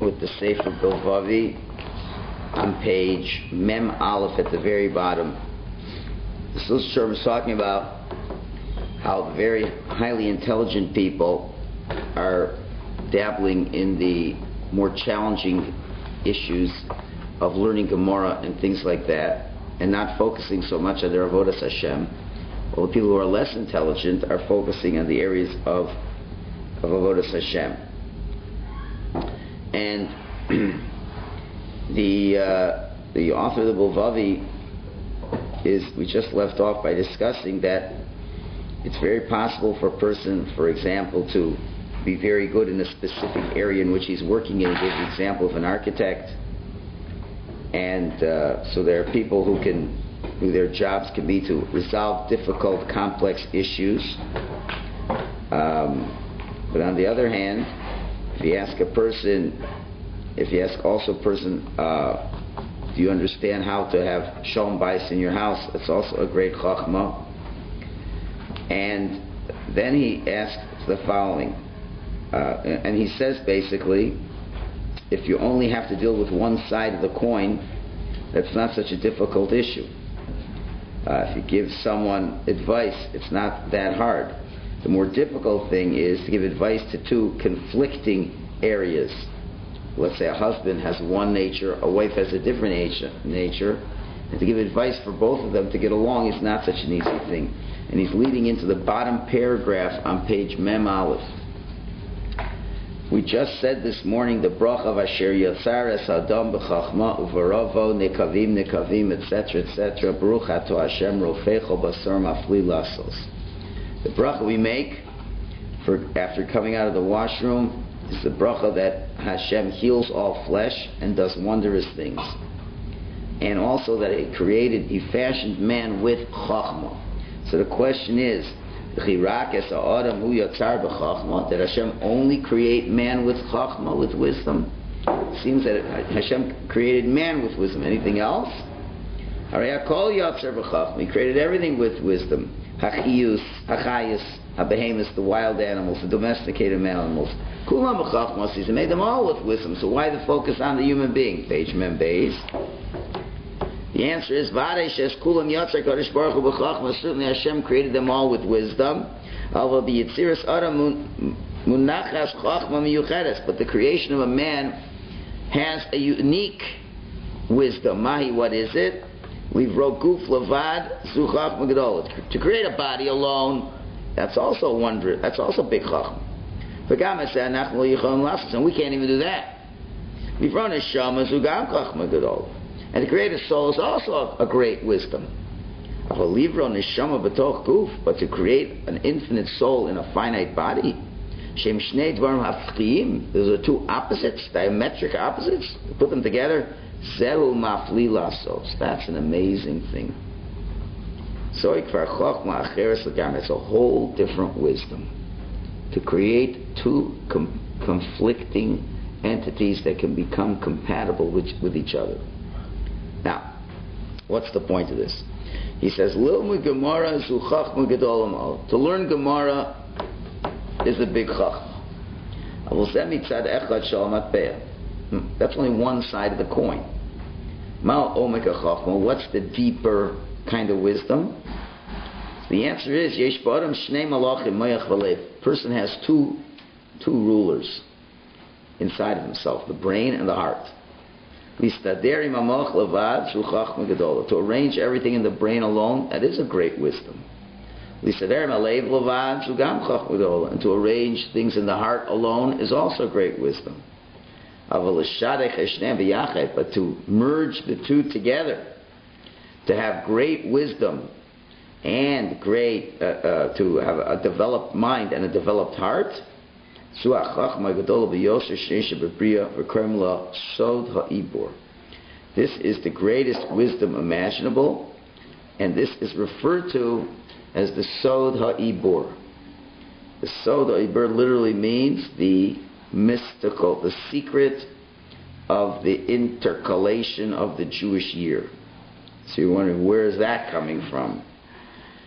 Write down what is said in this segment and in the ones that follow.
with the Sefer Bilvavi on page Mem Aleph at the very bottom. This Yesharim is talking about how the very highly intelligent people are dabbling in the more challenging issues of learning Gemara and things like that, and not focusing so much on their avodas Hashem. While the people who are less intelligent are focusing on the areas of avodas Hashem. And the author of the Bilvavi we just left off by discussing that it's very possible for a person, for example, to be very good in a specific area in which he's working in. He gave the example of an architect. And so there are people who their jobs can be to resolve difficult, complex issues. But on the other hand, if you ask also a person, do you understand how to have shalom bayis in your house? It's also a great chachma. And then he asks the following, and he says basically, if you only have to deal with one side of the coin, that's not such a difficult issue. If you give someone advice, it's not that hard. The more difficult thing is to give advice to two conflicting areas. Let's say a husband has one nature, a wife has a different nature, and to give advice for both of them to get along is not such an easy thing. And he's leading into the bottom paragraph on page Mem Aleph. We just said this morning the bracha of Asher Yatzar Es Adam B'Chachma Uvaravo Nekavim etc. etc. Baruch Ato Hashem Rofecho Basar Mafli Lasos. The bracha we make after coming out of the washroom is the bracha that Hashem heals all flesh and does wondrous things, and also that He fashioned man with Chachma. So the question is, did Hashem only create man with Chachma, with wisdom? It seems that Hashem created man with wisdom. Anything else? He created everything with wisdom. Hachiyus, Hachayus, Habehemus, the wild animals, the domesticated animals. Kulam b'chachmas, He made them all with wisdom. So why the focus on the human being? Page Mem Beis. The answer is certainly Hashem created them all with wisdom. But the creation of a man has a unique wisdom. Mahi, what is it? To create a body alone, that's also wonder. That's also big chachma. And we can't even do that. And to create a soul is also a great wisdom. But to create an infinite soul in a finite body, those are two opposites, diametric opposites. To put them together, that's an amazing thing. So it's a whole different wisdom. To create two conflicting entities that can become compatible with each other. Now, what's the point of this? He says, to learn Gemara is a big chachma. That's only one side of the coin. What's the deeper kind of wisdom? The answer is, person has two rulers inside of himself, the brain and the heart. To arrange everything in the brain alone, that is a great wisdom. And to arrange things in the heart alone is also great wisdom. But to merge the two together, to have great wisdom and to have a developed mind and a developed heart, this is the greatest wisdom imaginable, and this is referred to as the Sod HaIbor. The Sod HaIbor literally means the mystical, the secret of the intercalation of the Jewish year. So you're wondering, where is that coming from?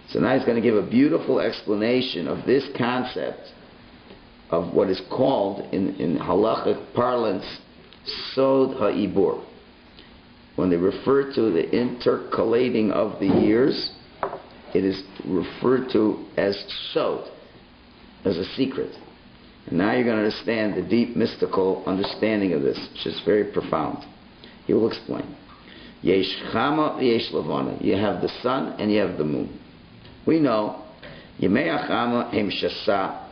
So now he's going to give a beautiful explanation of this concept of what is called in halachic parlance Sod ha'ibur. When they refer to the intercalating of the years, it is referred to as sod, as a secret. And now you're going to understand the deep mystical understanding of this, which is very profound. He will explain. Yesh chama v'yesh lavana. You have the sun and you have the moon. We know Yemei Chama Hem Shasa.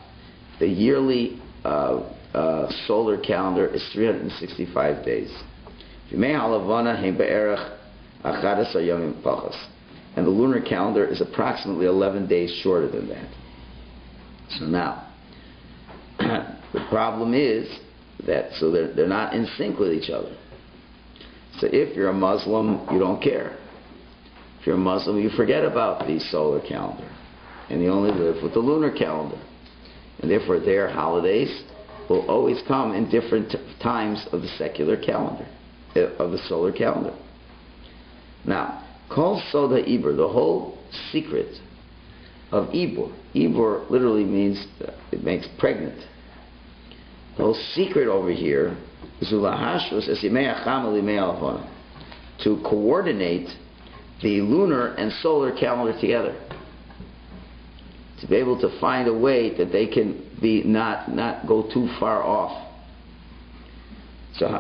The yearly solar calendar is 365 days. Yemei Halavana Hem Be'erach Achadas Yomim Pachas. And the lunar calendar is approximately 11 days shorter than that. So now, the problem is that they're not in sync with each other. So if you're a Muslim, you don't care. If you're a Muslim, you forget about the solar calendar, and you only live with the lunar calendar. And therefore their holidays will always come in different times of the secular calendar, of the solar calendar. Now, Kol Soda Ibur, the whole secret of Ibur. Ibur literally means, it makes pregnant. The whole secret over here is to coordinate the lunar and solar calendar together. To be able to find a way that they can be not go too far off. So you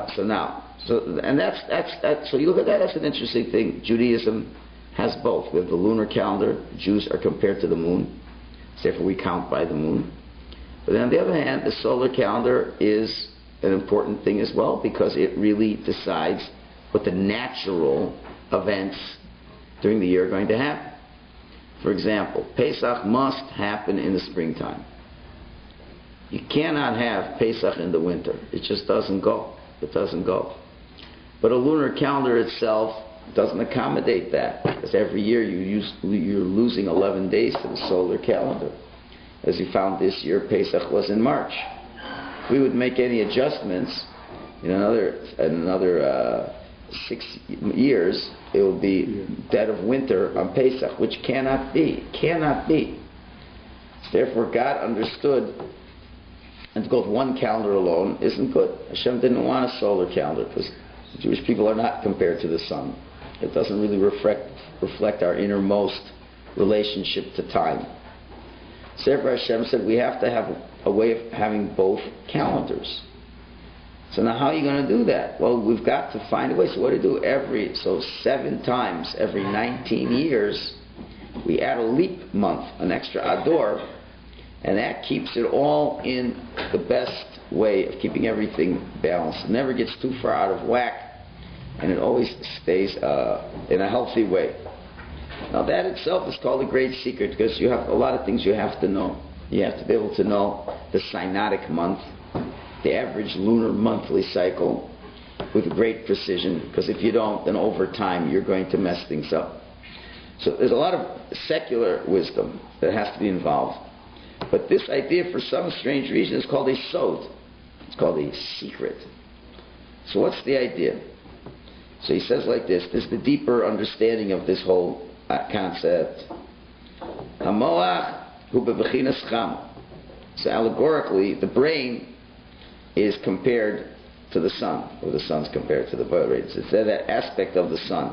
look at that, that's an interesting thing. Judaism has both. We have the lunar calendar. Jews are compared to the moon. Therefore we count by the moon. But then on the other hand, the solar calendar is an important thing as well, because it really decides what the natural events during the year are going to happen. For example, Pesach must happen in the springtime. You cannot have Pesach in the winter. It just doesn't go. It doesn't go. But a lunar calendar itself doesn't accommodate that, because every year you're losing 11 days to the solar calendar. As you found this year, Pesach was in March. If we would make any adjustments in another 6 years, it will be dead of winter on Pesach, which cannot be. Cannot be. Therefore, God understood, and to go with one calendar alone isn't good. Hashem didn't want a solar calendar, because Jewish people are not compared to the sun. It doesn't really reflect our innermost relationship to time. So therefore Hashem said we have to have a way of having both calendars. So now how are you going to do that? Well, we've got to find a way. So what do you do? 7 times every 19 years, we add a leap month, an extra Ador, and that keeps it all in the best way of keeping everything balanced. It never gets too far out of whack, and it always stays in a healthy way. Now that itself is called a great secret, because you have a lot of things you have to know. You have to be able to know the synodic month, the average lunar monthly cycle, with great precision, because if you don't, then over time you're going to mess things up. So there's a lot of secular wisdom that has to be involved. But this idea, for some strange reason, is called a sod. It's called a secret. So what's the idea? So he says like this is the deeper understanding of this whole concept. Hamoach hu bebechinas chama. So allegorically, the brain is compared to the sun, or the sun's compared to the bird rates. It's that aspect of the sun.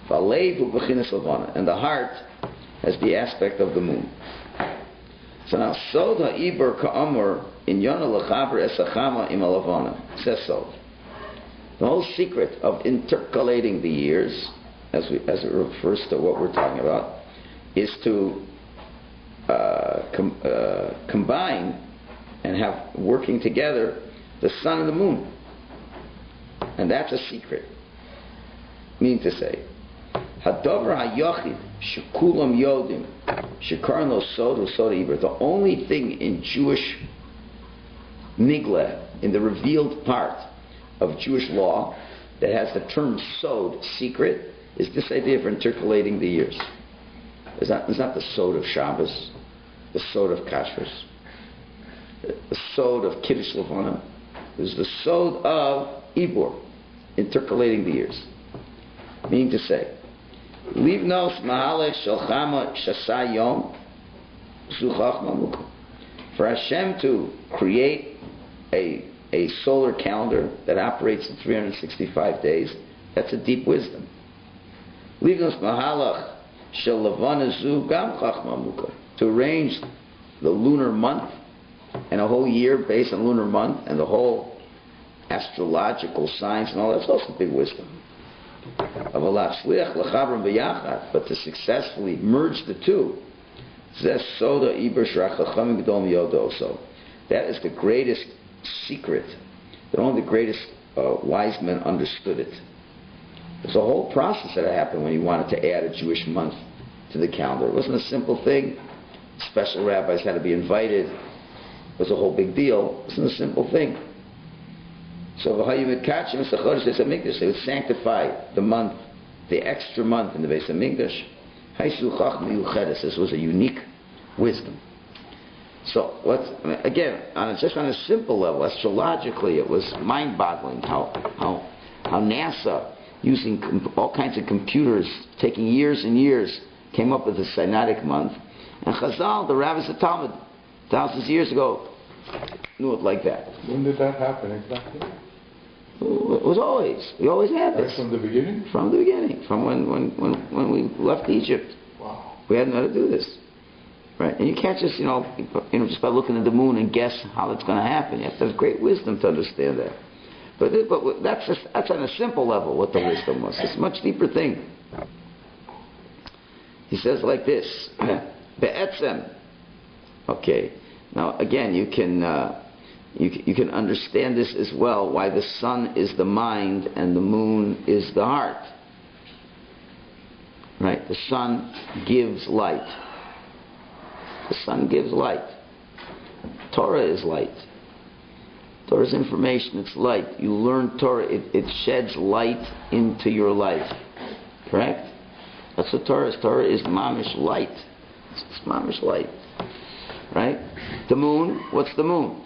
Valev hu bechinas lavana, and the heart has the aspect of the moon. So now, sod ha'ibur ka'amur in yona lechaber esachama im alavana. Says so. The whole secret of intercalating the years, as it refers to what we're talking about, is to combine and have working together the sun and the moon. And that's a secret. Meaning to say, Hadavar hayochid shekulam yodim shekaran lo sod u'sod ibur. The only thing in Jewish nigla, in the revealed part of Jewish law, that has the term sod, secret, is this idea of intercalating the years. It's not the sod of Shabbos, the sod of Kashrus, the sod of Kiddush Levana. It's the sod of Ibur, intercalating the years. Meaning to say, Livnos Mahalech Shalchama Shasayom Suchach Mamukum. For Hashem to create a a solar calendar that operates in 365 days, that's a deep wisdom. To arrange the lunar month and a whole year based on lunar month and the whole astrological science and all that's also big wisdom. But to successfully merge the two, that is the greatest secret, that only the greatest wise men understood it. There's a whole process that happened when he wanted to add a Jewish month to the calendar. It wasn't a simple thing. Special rabbis had to be invited. It was a whole big deal. It wasn't a simple thing. So they would sanctify the month, the extra month in the Beis HaMikdash. This was a unique wisdom. So, again, just on a simple level, astrologically, it was mind-boggling how NASA, using all kinds of computers, taking years and years, came up with the Sinaitic month. And Chazal, the rabbis of Talmud, thousands of years ago, knew it like that. When did that happen exactly? It was always. We always had this. Right from the beginning? From the beginning. From when we left Egypt. Wow. We had to know how to do this. Right? And you can't just, just by looking at the moon and guess how it's going to happen. You have to have great wisdom to understand that. But that's on a simple level what the wisdom was. It's a much deeper thing. He says like this. Be'etzem. Okay. Now again, you can understand this as well, why the sun is the mind and the moon is the heart. Right? The sun gives light. The sun gives light. Torah is light. Torah is information, it's light. You learn Torah, it sheds light into your life. Correct? That's what Torah is. Torah is mamish light. It's mamish light. Right? The moon, what's the moon?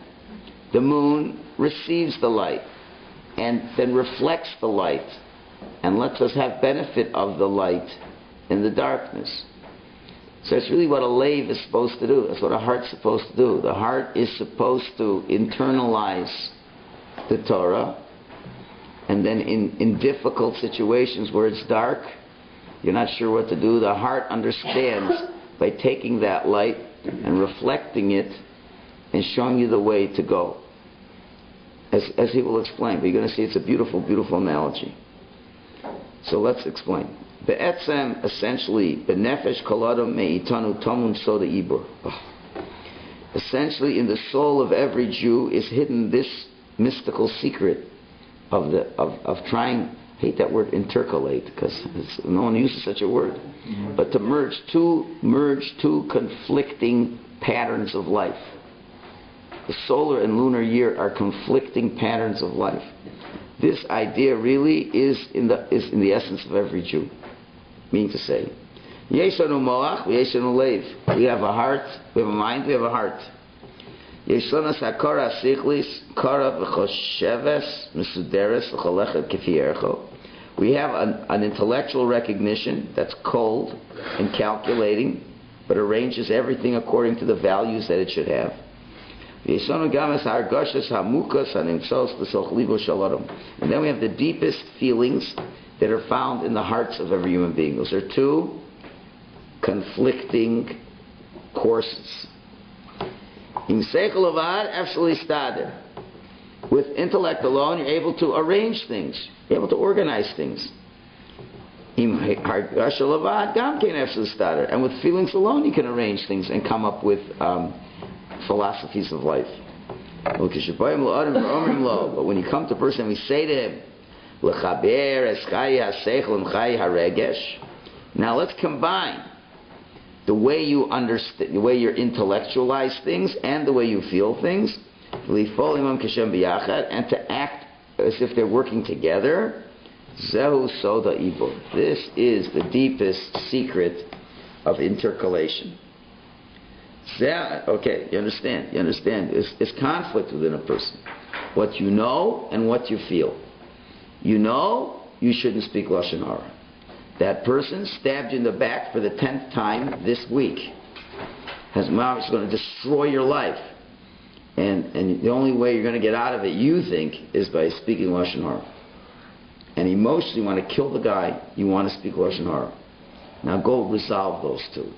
The moon receives the light and then reflects the light and lets us have benefit of the light in the darkness. So that's really what a lave is supposed to do. That's what a heart's supposed to do. The heart is supposed to internalize the Torah, and then in difficult situations where it's dark, you're not sure what to do, the heart understands by taking that light and reflecting it and showing you the way to go. As he will explain, but you're going to see it's a beautiful, beautiful analogy. So let's explain. Be'etzem, essentially, benefesh kol adam me'itanu tamun soda ibur. Essentially, in the soul of every Jew is hidden this mystical secret of trying. I hate that word intercalate because no one uses such a word. Mm-hmm. But to merge two conflicting patterns of life. The solar and lunar year are conflicting patterns of life. This idea really is in the essence of every Jew. Meaning to say, Yeshanu moach, Yeshanu leiv. We have a heart, we have a mind, we have a heart. Yeshanu sakara sichlis, kara v'chosheves, mesuderes v'cholechet kifi ercho. We have an intellectual recognition that's cold and calculating, but arranges everything according to the values that it should have. And then we have the deepest feelings that are found in the hearts of every human being. Those are two conflicting courses. With intellect alone, you're able to arrange things. You're able to organize things. And with feelings alone, you can arrange things and come up with philosophies of life. But when you come to a person and we say to him, now let's combine the way you understand, the way you intellectualize things and the way you feel things, and to act as if they're working together. This is the deepest secret of intercalation. Okay, you understand? It's conflict within a person. What you know and what you feel. You know you shouldn't speak Lashon Hara. That person stabbed you in the back for the 10th time this week. It's going to destroy your life. And the only way you're going to get out of it, you think, is by speaking Lashon Hara. And emotionally, you want to kill the guy, you want to speak Lashon Hara. Now go resolve those two.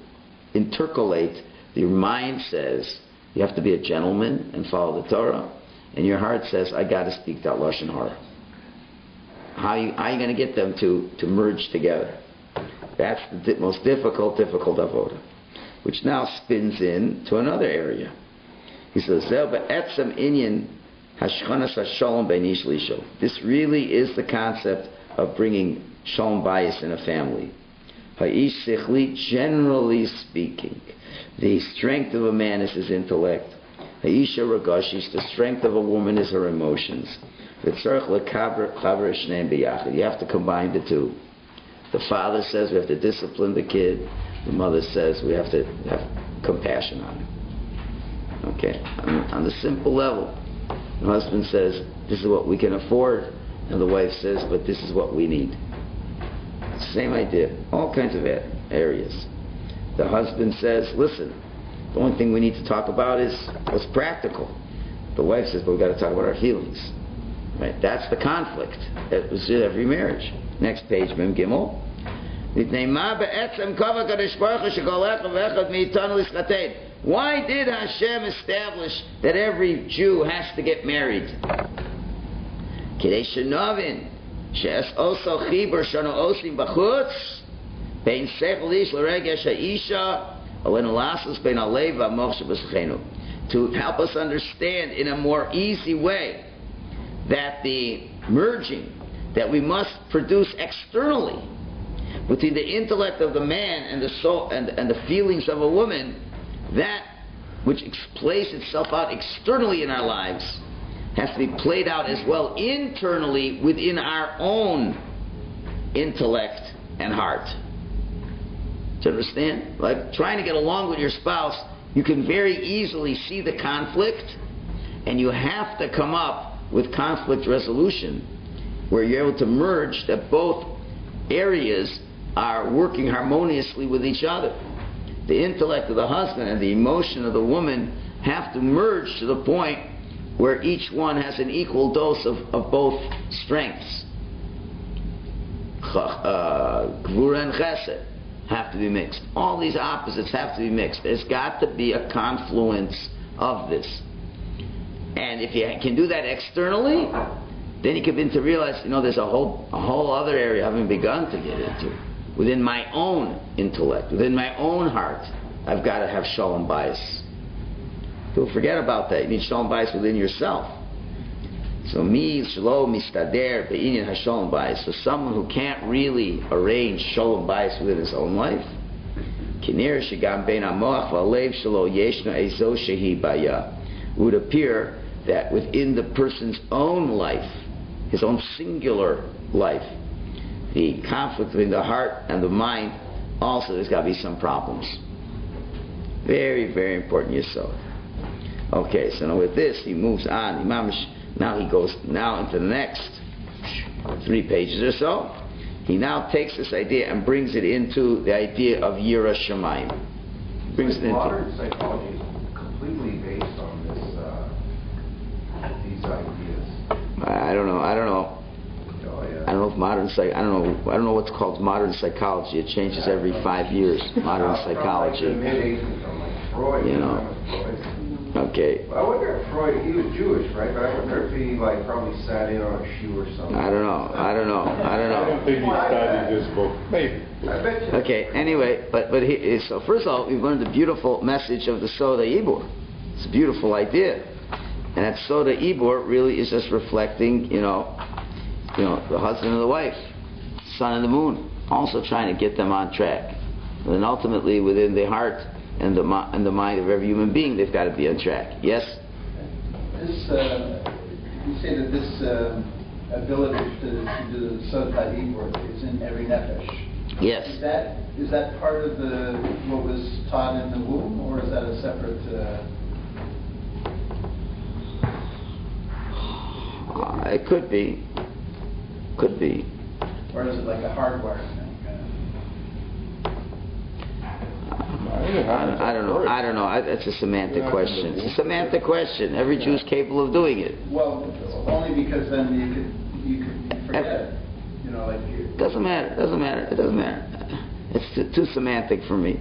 Intercalate. Your mind says you have to be a gentleman and follow the Torah, and your heart says I got to speak that Lashon Hara. How are you going to get them to merge together? That's the most difficult avoda, which now spins in to another area. He says, this really is the concept of bringing shalom bayis in a family. Generally speaking, the strength of a man is his intellect. The strength of a woman is her emotions. You have to combine the two. The father says we have to discipline the kid. The mother says we have to have compassion on him. Okay, on the simple level, the husband says this is what we can afford, and the wife says, but this is what we need. Same idea, all kinds of areas. The husband says, listen, the only thing we need to talk about is what's practical. The wife says, but we've got to talk about our feelings. Right? That's the conflict. That was in every marriage. Next page, Mem Gimel. Why did Hashem establish that every Jew has to get married? To help us understand in a more easy way that the merging that we must produce externally between the intellect of the man and the soul and the feelings of a woman, that which plays itself out externally in our lives has to be played out as well internally within our own intellect and heart. Do you understand? Like trying to get along with your spouse, you can very easily see the conflict, and you have to come up with conflict resolution where you're able to merge that both areas are working harmoniously with each other. The intellect of the husband and the emotion of the woman have to merge to the point where each one has an equal dose of both strengths. Gvura and chesed have to be mixed. All these opposites have to be mixed. There's got to be a confluence of this. And if you can do that externally, then you can begin to realize, there's a whole other area I haven't begun to get into. Within my own intellect, within my own heart, I've got to have shalom bayis. Don't forget about that. You need shalom bayis within yourself. So shalom mistader be'inyan hashalom bayis. So someone who can't really arrange shalom bayis within his own life, kinir shegam bein hamoach v'alev shelo yeshna ezo shehi baya. It would appear that within the person's own life, his own singular life, the conflict between the heart and the mind, also there's got to be some problems. Very, very important yesod. Okay, so now with this, he moves on. Now he goes into the next 3 pages or so. He now takes this idea and brings it into the idea of Yira Shamayim. Brings it into modern psychology is completely based on these ideas. I don't know. I don't know if I don't know what's called modern psychology. It changes every 5 years. Modern psychology. From like the mid-1800s, Freud. Okay. Well, I wonder if Freud, he was Jewish, right? But I wonder if he probably sat in on a shoe or something. I don't know. I don't think he studied this book. Maybe. I bet you. Okay. Anyway, so first of all, we've learned the beautiful message of the Soda Ibor. It's a beautiful idea, and that Soda Ibor really is just reflecting, the husband and the wife, sun and the moon, also trying to get them on track. And then ultimately, within the heart and the mind of every human being, they've got to be on track. Yes? You say that this ability to do the Sotah Ibor is in every nefesh. Yes. Is that part of what was taught in the womb, or is that a separate? It could be. Could be. Or is it like a hardwired thing? I don't know. It's a semantic question. It's a semantic question. Every Jew is capable of doing it. Well, only because then you could forget it. You know, like you. Doesn't matter. It's too semantic for me.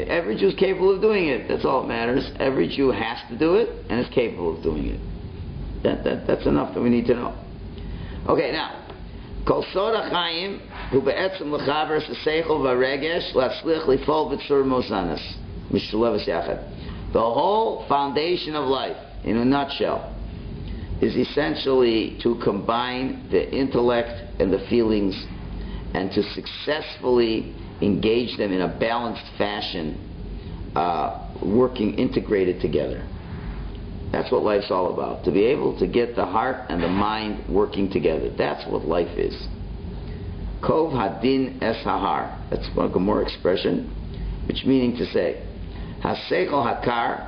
Every Jew is capable of doing it. That's all that matters. Every Jew has to do it and is capable of doing it. That's enough that we need to know. Okay, now. Kol Soda Chaim, who be'etzem l'chaver s'seichel v'regesh l'tzlich l'fol b'tzur mosanas. Mishleves yachad. The whole foundation of life, in a nutshell, is essentially to combine the intellect and the feelings and to successfully engage them in a balanced fashion, working integrated together. That's what life's all about. To be able to get the heart and the mind working together. That's what life is. Kov hadin es hahar. That's one Gemara expression, which meaning to say, haseichel hakar,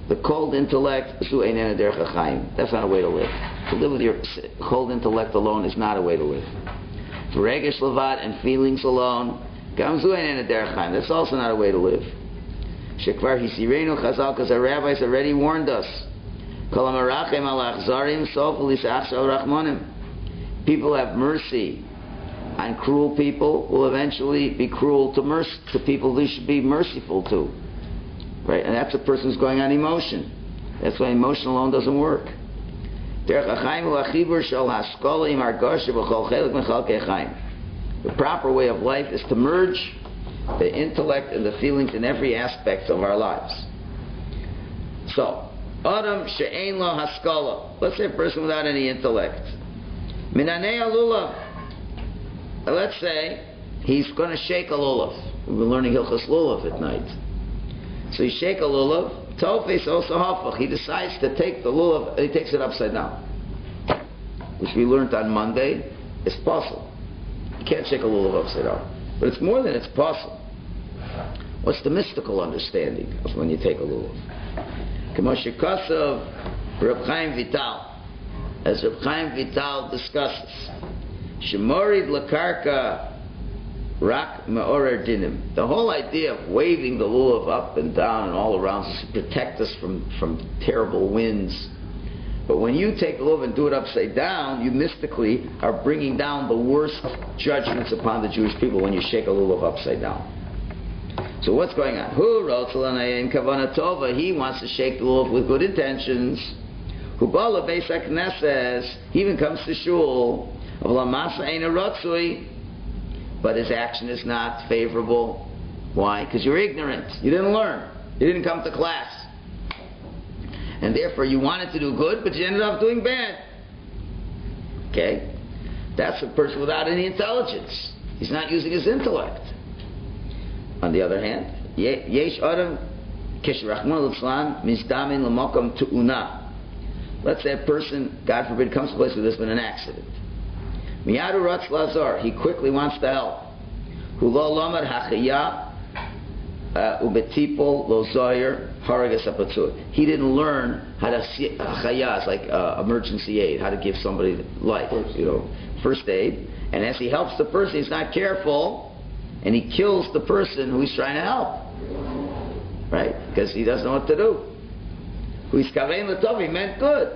the cold intellect, zu einena derech hachaim. That's not a way to live. To live with your cold intellect alone is not a way to live. Regesh levad and feelings alone, gam zu einena derech hachaim. That's also not a way to live. Shekvar hisirenu chazal, because our rabbis already warned us. People have mercy on cruel people will eventually be cruel to people they should be merciful to. Right? And that's a person who's going on emotion. That's why emotion alone doesn't work. The proper way of life is to merge the intellect and the feelings in every aspect of our lives. So, Adam she'ein lo haskala. Let's say a person without any intellect. Minanei alulav. Let's say he's going to shake a lulav. We've been learning Hilchos Lulav at night. So he shake a lulav. Tofes also hafach. He decides to take the lulav and he takes it upside down, which we learned on Monday is possible. You can't shake a lulav upside down, but it's more than it's possible. What's the mystical understanding of when you take a lulav? K'moshe Kasav, Reb Chaim Vital, as Reb Chaim Vital discusses, Shemorid Lakarka Rak Me'orer Dinim. The whole idea of waving the lulav up and down and all around is to protect us from terrible winds. But when you take the lulav and do it upside down, you mystically are bringing down the worst judgments upon the Jewish people when you shake a lulav upside down. So what's going on? He wants to shake the lulav with good intentions. He even comes to shul. But his action is not favorable. Why? Because you're ignorant. You didn't learn. You didn't come to class. And therefore you wanted to do good, but you ended up doing bad. Okay? That's a person without any intelligence. He's not using his intellect. On the other hand, yesh adam keshrachman l'tzlan mizdamin l'makom tu'una. Let's say a person, God forbid, comes to a place where there's been an accident. Miyadu ratz lazar. He quickly wants to help. Hulo lomar hachaya ubetipol lo zoyer haragas apatzur. He didn't learn how to hachaya is like emergency aid, how to give somebody life, first aid. And as he helps the person, he's not careful. And he kills the person who he's trying to help. Right? Because he doesn't know what to do. He meant good.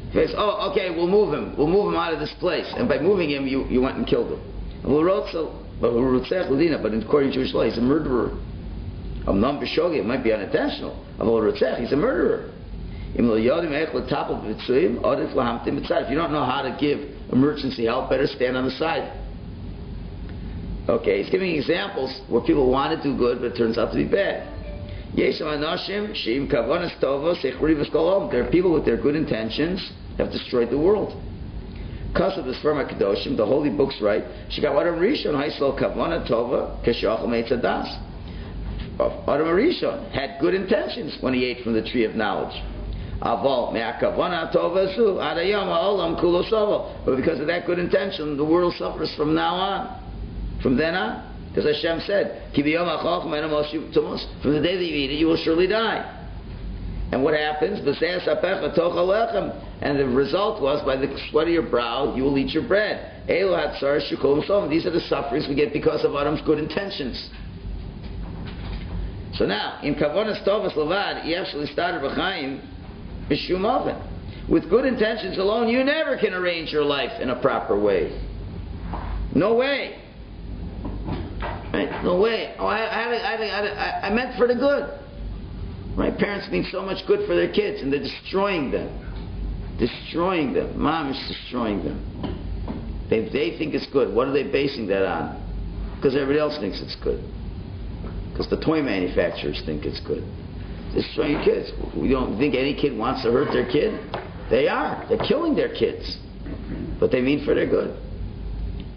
He says, oh, okay, we'll move him. We'll move him out of this place. And by moving him, you went and killed him. But according to Jewish law, he's a murderer. It might be unintentional. He's a murderer. If you don't know how to give emergency help, better stand on the side. Okay, he's giving examples where people want to do good, but it turns out to be bad. There are people with their good intentions have destroyed the world. Because of the Sperma Kedoshim, the holy books write, Adam Rishon had good intentions when he ate from the tree of knowledge. But because of that good intention, the world suffers from now on. From then on. Because Hashem said, from the day that you eat it, you will surely die. And what happens? And the result was, by the sweat of your brow, you will eat your bread. These are the sufferings we get because of Adam's good intentions. So now, in Kavonas Tovas Levad, he actually started B'chaim B'shum Oven. With good intentions alone, you never can arrange your life in a proper way. No way. Right? No way. Oh, I meant for the good. My parents mean so much good for their kids, and they're destroying them. Destroying them. Mom is destroying them. They think it's good. What are they basing that on? Because everybody else thinks it's good. Because the toy manufacturers think it's good. Destroying your kids. You don't think any kid wants to hurt their kid? They are. They're killing their kids. But they mean for their good.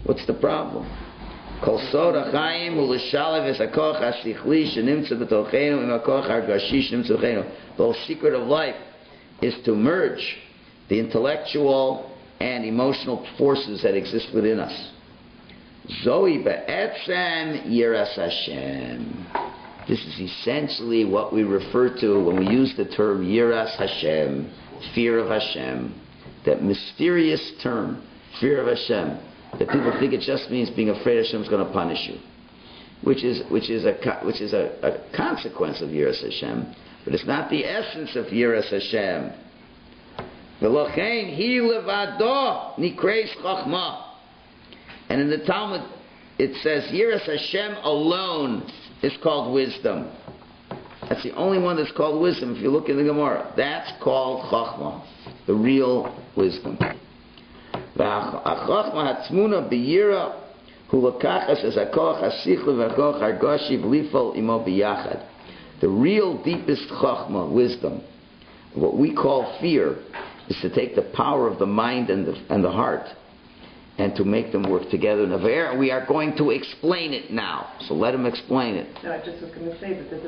What's the problem? The whole secret of life is to merge the intellectual and emotional forces that exist within us. Zoe be'etzem yiras Hashem. This is essentially what we refer to when we use the term yiras Hashem, fear of Hashem. That mysterious term, fear of Hashem, that people think it just means being afraid Hashem's going to punish you, which is a consequence of yiras Hashem, but it's not the essence of yiras Hashem. V'lochein hi levado nikreis chachma. And in the Talmud, it says, Yiras Hashem alone is called wisdom. That's the only one that's called wisdom. If you look in the Gemara, that's called Chachma, the real wisdom. V'chachma hatzmuna b'yira hu lakachas es hakoach hasichli v'hakoach hargashi v'lifol imo b'yachad. The real deepest Chachma, wisdom, what we call fear, is to take the power of the mind and the heart and to make them work together in a Avera. We are going to explain it now. So let him explain it. No, I just was going to say that this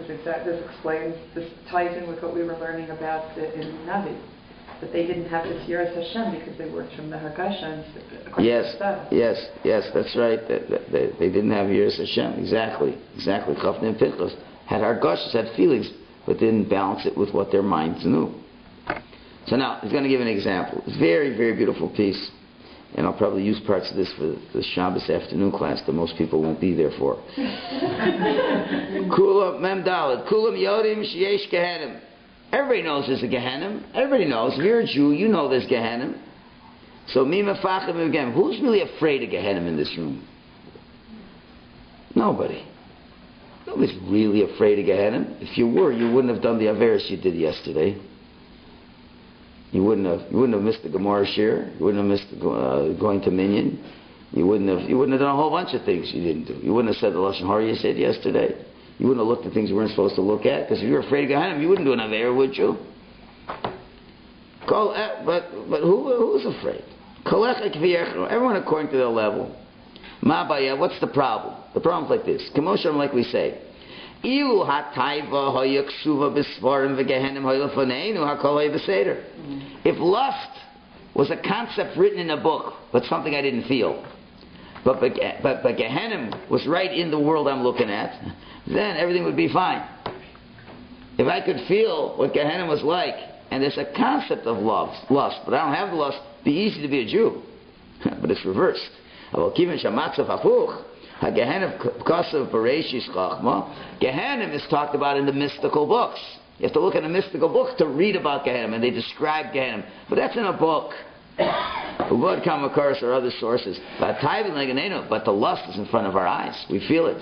explains, this ties in with what we were learning about in Navi, that they didn't have this Yiras Hashem because they worked from the Hargasha. Yes, that's right. They didn't have Yiras Hashem. Exactly. Chafni and Pinchas had Hargashas, had feelings, but didn't balance it with what their minds knew. So now, he's going to give an example. It's a very, very beautiful piece. And I'll probably use parts of this for the Shabbos afternoon class that most people won't be there for. Kula Mem Daled. Kulam Yodim Sheyesh Gehenim. Everybody knows there's a Gehenim. Everybody knows. If you're a Jew, you know there's Gehenim. So Mima Fachem again. Who's really afraid of Gehenim in this room? Nobody. Nobody's really afraid of Gehenim. If you were, you wouldn't have done the Averis you did yesterday. You wouldn't have missed the Gemara Shir. You wouldn't have missed going to Minyan. You wouldn't have done a whole bunch of things you didn't do. You wouldn't have said the Lashon Hara you said yesterday. You wouldn't have looked at things you weren't supposed to look at, because if you were afraid of Gehenim, you wouldn't do an Aveir, would you? But who's afraid? Everyone according to their level. What's the problem? The problem's like this. K'moshem, like we say, Ilu hataiva hayaksuva b'svarim v'gehenim haylafaneinu hakol hayvaseder. If lust was a concept written in a book, but something I didn't feel, but Gehenim was right in the world I'm looking at, then everything would be fine. If I could feel what Gehenim was like, and there's a concept of lust, but I don't have the lust, it'd be easy to be a Jew. But it's reversed. Gehenim is talked about in the mystical books. You have to look at a mystical book to read about Gehenim, and they describe Gehenim. But that's in a book. Uvod Kamakaras or other sources. But the lust is in front of our eyes. We feel it.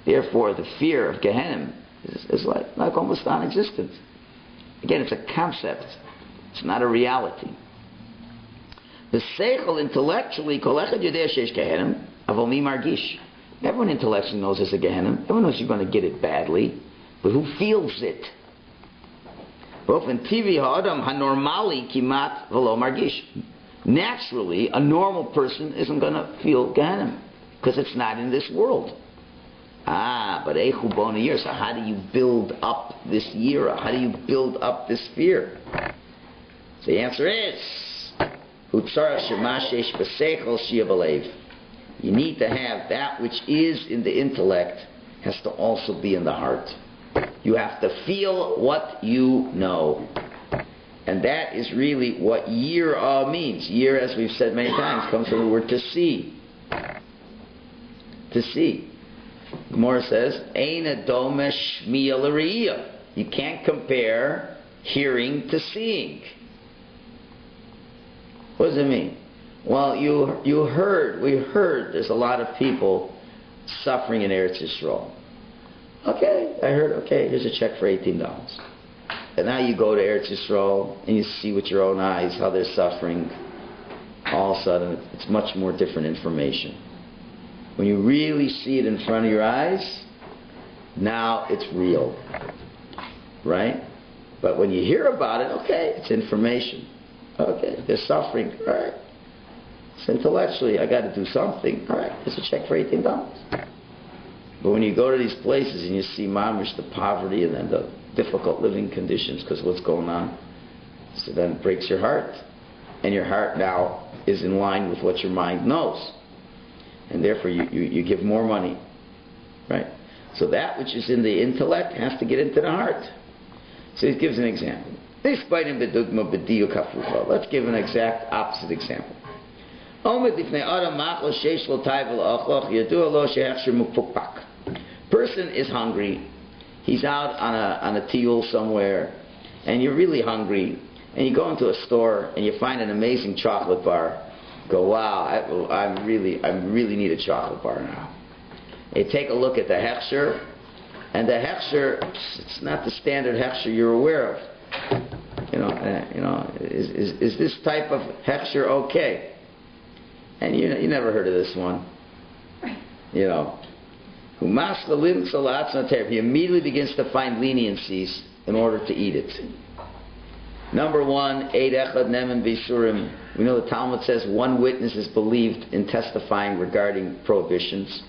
Therefore, the fear of Gehenim is like almost non-existent. Again, it's a concept. It's not a reality. The seichel intellectually, everyone intellectually knows there's a Gehenim. Everyone knows you're going to get it badly, but who feels it? Naturally, a normal person isn't going to feel Gehenim because it's not in this world. But Eichu Bona Yir. So how do you build up this yira? How do you build up this fear? So the answer is, you need to have that which is in the intellect has to also be in the heart. You have to feel what you know. And that is really what yira means. Yira, as we've said many times, comes from the word to see. To see. Gemara says, Eina domesh shmiya l're'iyah. You can't compare hearing to seeing. What does it mean? Well, we heard there's a lot of people suffering in Eretz Yisrael. Okay, I heard, okay, here's a check for $18. And now you go to Eretz Yisrael and you see with your own eyes how they're suffering. All of a sudden, it's much more different information. When you really see it in front of your eyes, now it's real. Right? But when you hear about it, okay, it's information. Okay, they're suffering. All right. So intellectually, I got to do something. All right, here's a check for $18. But when you go to these places and you see mamish, the poverty and then the difficult living conditions because of what's going on, so then it breaks your heart. And your heart now is in line with what your mind knows. And therefore you give more money. Right? So that which is in the intellect has to get into the heart. So he gives an example. Let's give an exact opposite example. Person is hungry. He's out on a tiyul somewhere, and you're really hungry, and you go into a store and you find an amazing chocolate bar. Go, wow! I really need a chocolate bar now. You take a look at the hechsher, and the hechsher, it's not the standard hechsher you're aware of. Is this type of hechsher okay? And you never heard of this one. He immediately begins to find leniencies in order to eat it. Number one, Eid Echad Nemen B'Surim. We know the Talmud says one witness is believed in testifying regarding prohibitions.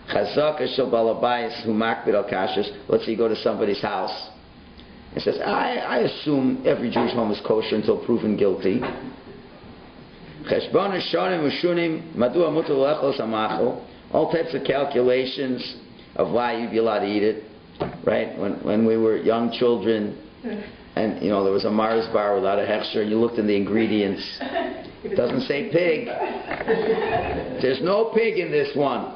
Chazaka shel balabayis hu makbid al kashrus. Let's say you go to somebody's house and says, I assume every Jewish home is kosher until proven guilty. Cheshbon shonim ushunim madua mutar lechos amachol. All types of calculations of why you'd be allowed to eat it. Right? When we were young children, and there was a Mars bar without a hechsher, and you looked in the ingredients. It doesn't say pig. There's no pig in this one.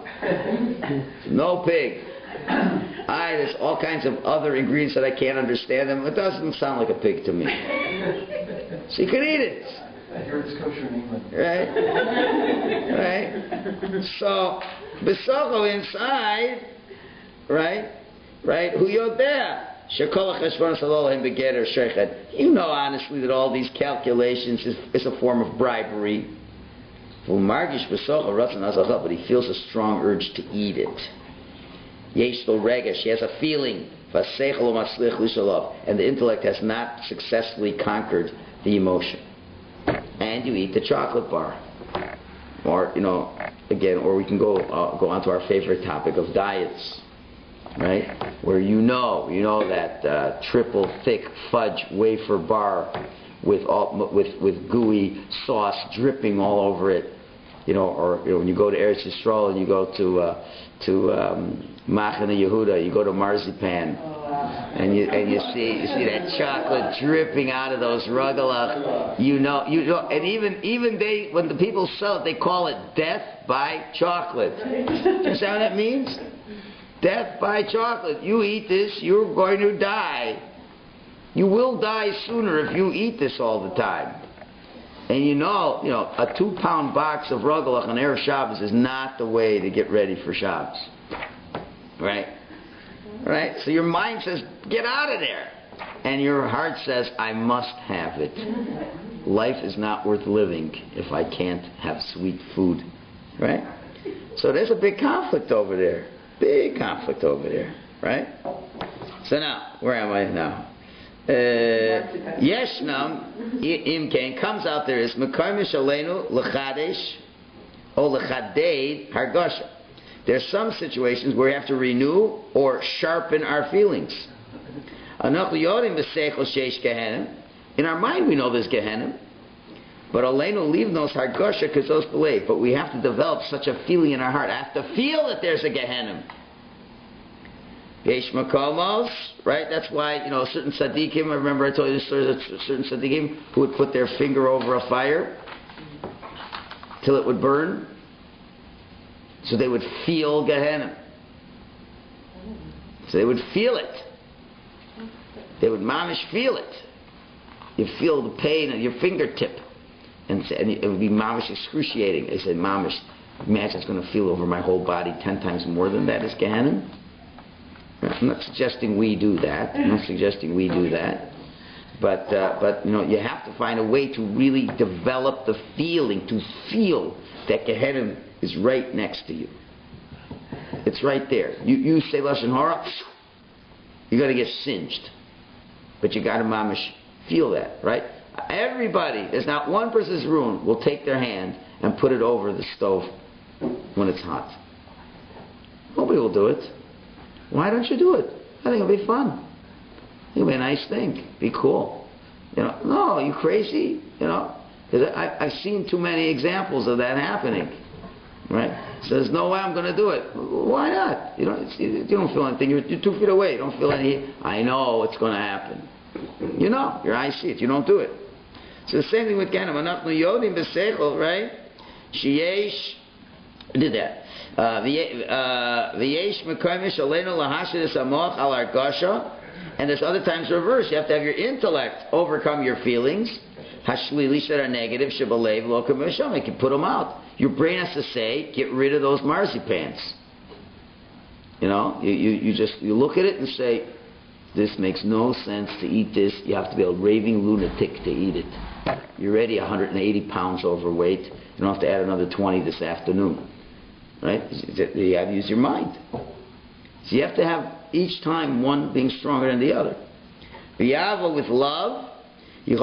No pig. There's all kinds of other ingredients that I can't understand them. It doesn't sound like a pig to me. So you can eat it. I heard it's kosher in England. Right? So, B'socho inside, right? Hu yodeh. You know honestly that all these calculations is a form of bribery. But he feels a strong urge to eat it. He has a feeling. And the intellect has not successfully conquered the emotion. And you eat the chocolate bar. Or, or we can go on to our favorite topic of diets. Right? Where you know that triple thick fudge wafer bar with gooey sauce dripping all over it, or when you go to Eretz Yisrael and you go to Machane Yehuda, you go to Marzipan, and you see that chocolate dripping out of those rugelach, and even they, when the people sell it, they call it death by chocolate. Do you understand what that means? Death by chocolate. You eat this, you're going to die. You will die sooner if you eat this all the time. And a 2-pound box of rugelach on Erev Shabbos is not the way to get ready for Shabbos. Right? Right? So your mind says, get out of there. And your heart says, I must have it. Life is not worth living if I can't have sweet food. Right? So there's a big conflict over there. Big conflict over there, right? So now, where am I now? Yeshnam imken comes out there is mekarmish aleinu lechadesh or lechadeid hargasha. There's some situations where we have to renew or sharpen our feelings. Anachlu yodim b'seichel sheish gehenim. In our mind, we know there's gehenim, but aleinu livnos hargasha kazos b'leiv. But we have to develop such a feeling in our heart. I have to feel that there's a gehenim. Yesh makomos, right? That's why, certain tzaddikim, I remember I told you this story, that certain tzaddikim who would put their finger over a fire till it would burn, so they would feel Gehenna. So they would feel it. They would mamish feel it. You feel the pain of your fingertip. And it would be mamish excruciating. They said, mamish, imagine it's going to feel over my whole body 10 times more than that is Gehenna. I'm not suggesting we do that. But you have to find a way to really develop the feeling, to feel that Gehenna is right next to you. It's right there. You say Lashon Hara, you're going to get singed. But you got to mamish feel that, right? Everybody, there's not one person in this room will take their hand and put it over the stove when it's hot. Nobody will do it. Why don't you do it? I think it'll be fun. It'll be a nice thing. Be cool. No, you crazy? Because I've seen too many examples of that happening. Right? So there's no way I'm going to do it. Why not? You don't feel anything. You're 2 feet away. You don't feel any. I know it's going to happen. Your eyes see it. You don't do it. So the same thing with Gehenna. Anachnu yodim b'seichel, right? Sheyesh did that. V'yesh mekoimish aleinu lahashidus hamoch al argasha. And there's other times reverse. You have to have your intellect overcome your feelings. Hashlili that are negative, shebalev lo kamisham. You can put them out. Your brain has to say, get rid of those marzipans. You look at it and say, this makes no sense to eat this. You have to be a raving lunatic to eat it. You're already 180 pounds overweight. You don't have to add another 20 this afternoon. Right? You have to use your mind. So you have to have each time one being stronger than the other. V'yava with love. Let's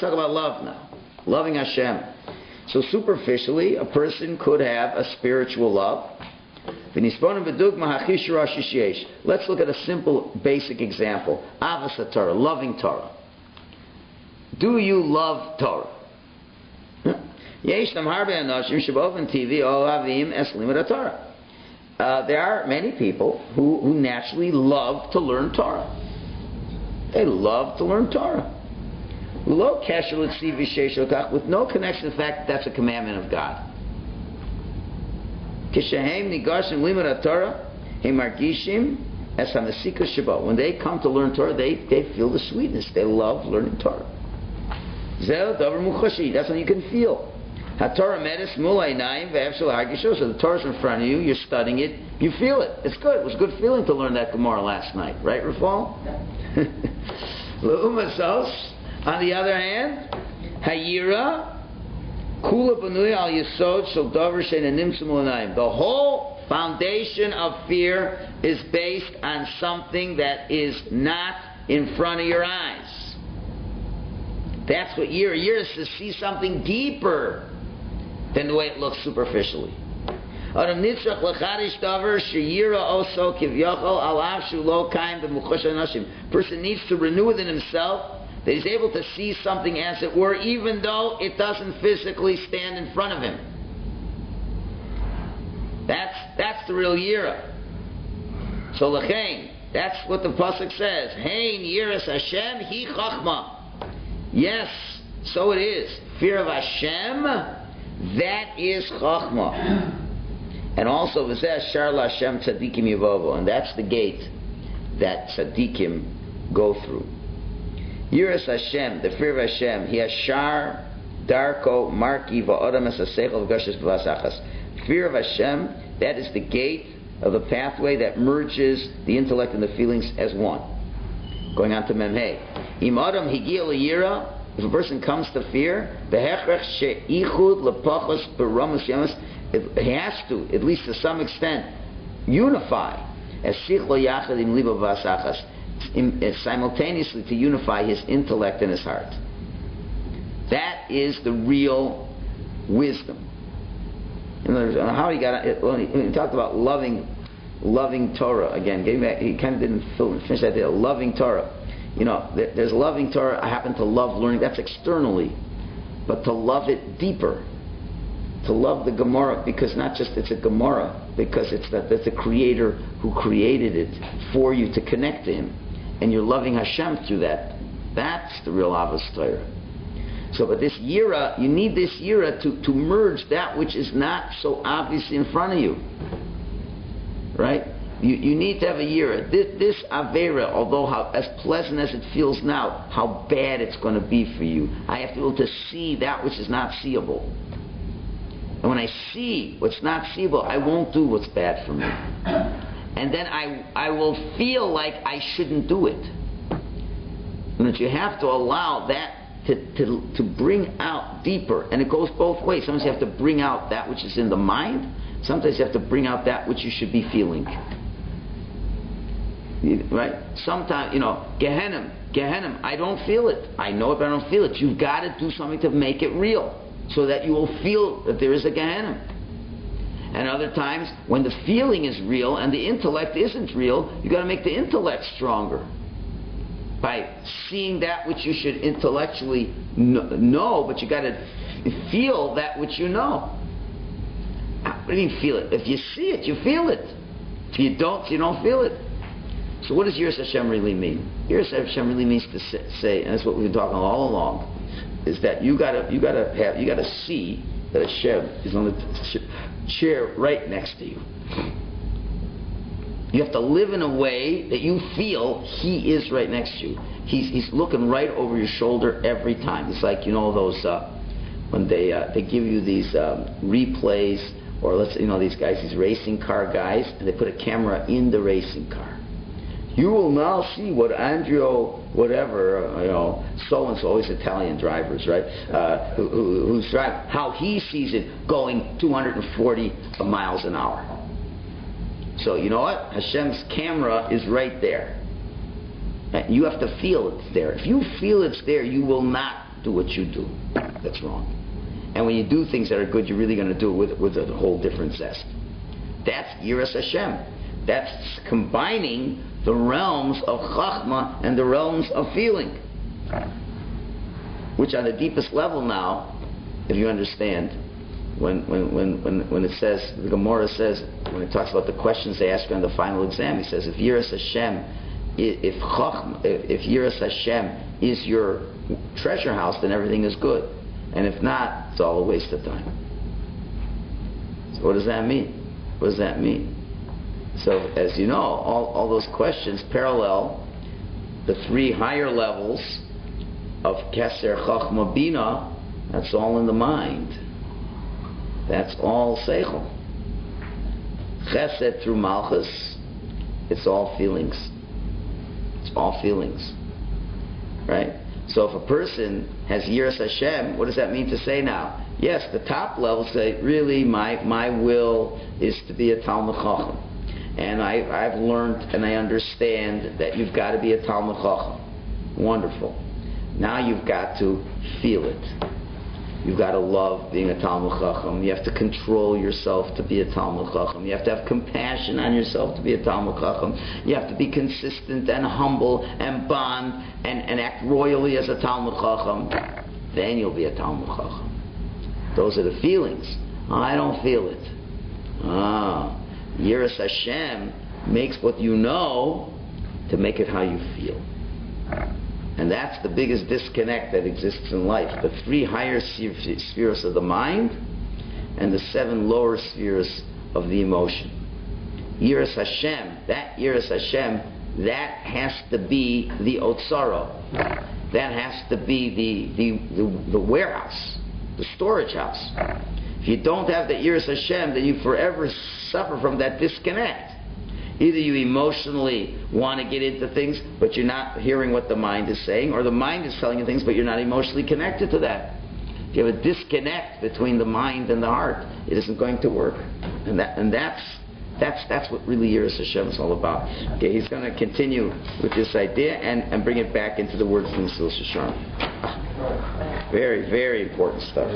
talk about love now. Loving Hashem. So superficially, a person could have a spiritual love. Let's look at a simple, basic example. Avas Torah, loving Torah. Do you love Torah? There are many people who naturally love to learn Torah. They love to learn Torah. With no connection to the fact that that's a commandment of God. When they come to learn Torah, they feel the sweetness. They love learning Torah. That's when you can feel. So the Torah's in front of you, you're studying it, you feel it. It's good. It was a good feeling to learn that Gemara last night. Right, Rafal? On the other hand, Hayira, Kula Banuya al Yesod Shel Davar She'eina Nimtzum L'Einayim. The whole foundation of fear is based on something that is not in front of your eyes. That's what Yira. Yira is to see something deeper than the way it looks superficially. Person needs to renew within himself that he's able to see something as it were, even though it doesn't physically stand in front of him. That's the real Yira. So L'chein, that's what the pasuk says. Hein Yiras Hashem hi chachma. Yes, so it is. Fear of Hashem, that is chachma. And also, v'zeh shar l'Hashem tzadikim yavovo, and that's the gate that tzadikim go through. Yiras Hashem, the fear of Hashem, he has shar darko marki va'odam es haseichel v'gashes v'vasachas. Fear of Hashem, that is the gate of the pathway that merges the intellect and the feelings as one. Going on to Memhei. Im adam higia l'yira, if a person comes to fear, behechrech she'ichud lepachos b'ramus yamas, he has to, at least to some extent, unify as sichlo yachad im libo v'asachas, simultaneously to unify his intellect and his heart. That is the real wisdom. In other words, how he got it, when he talked about loving Torah again. He kind of didn't finish that idea. Loving Torah. There's loving Torah. I happen to love learning. That's externally, but to love it deeper. To love the Gemara, because not just it's a Gemara, because that's the Creator who created it for you to connect to Him, and you're loving Hashem through that. That's the real Avos Torah. So, but this Yira, you need this Yira to merge that which is not so obvious in front of you. right? You need to have a yira. This avera, although as pleasant as it feels now, how bad it's going to be for you. I have to be able to see that which is not seeable. And when I see what's not seeable, I won't do what's bad for me. And then I will feel like I shouldn't do it. And that you have to allow that to bring out deeper. And it goes both ways. Sometimes you have to bring out that which is in the mind. Sometimes you have to bring out that which you should be feeling. Right? Sometimes, Gehenna, I don't feel it. I know it, but I don't feel it. You've got to do something to make it real, so that you will feel that there is a Gehenna. And other times, when the feeling is real and the intellect isn't real, you've got to make the intellect stronger. By seeing that which you should intellectually know, but you got to feel that which you know. What do you mean feel it? If you see it, you feel it. If you don't feel it. So what does Yiras Hashem really mean? Yiras Hashem really means to say, and that's what we've been talking all along, is that you gotta see that Hashem is on the chair right next to you. You have to live in a way that you feel He is right next to you. He's looking right over your shoulder every time. It's like those when they give you these replays, or these guys, these racing car guys, and they put a camera in the racing car. You will now see what Andrea, whatever, so and so, always Italian drivers, right? Who's driving, how he sees it going 240 miles an hour. So you know what? Hashem's camera is right there. You have to feel it's there. If you feel it's there, you will not do what you do. That's wrong. And when you do things that are good, you're really going to do it with a whole different zest. That's Yiras Hashem. That's combining the realms of Chachma and the realms of feeling. Which on the deepest level now, if you understand, when it says, the Gemara says, when it talks about the questions they ask you on the final exam, he says, if Yiras Hashem, if Yiras Hashem is your treasure house, then everything is good. And if not, it's all a waste of time. So what does that mean? What does that mean? So, as you know, all those questions parallel the three higher levels of Keser, Chachma, Bina. That's all in the mind. That's all Seichel. Chesed through Malchus, it's all feelings. It's all feelings. Right? So if a person has Yiras Hashem, what does that mean to say now? Yes, the top levels say, really, my will is to be a Talmid Chacham. And I've learned and I understand that you've got to be a Talmid Chacham. Wonderful. Now you've got to feel it. You've got to love being a Talmid Chacham. You have to control yourself to be a Talmid Chacham. You have to have compassion on yourself to be a Talmid Chacham. You have to be consistent and humble and bond and act royally as a Talmid Chacham. Then you'll be a Talmid Chacham. Those are the feelings. Oh, I don't feel it. Yiras Hashem makes what you know to make it how you feel. And that's the biggest disconnect that exists in life. The three higher spheres of the mind and the seven lower spheres of the emotion. Yiras Hashem, that Yiras Hashem, that has to be the Otsaro. That has to be the warehouse, the storage house. If you don't have the Yiras Hashem, then you forever suffer from that disconnect. Either you emotionally want to get into things, but you're not hearing what the mind is saying, or the mind is telling you things, but you're not emotionally connected to that. If you have a disconnect between the mind and the heart, it isn't going to work. And that's what really Yiras Hashem is all about. Okay, he's going to continue with this idea and bring it back into the words of Mesillat Yesharim. Very, very important stuff.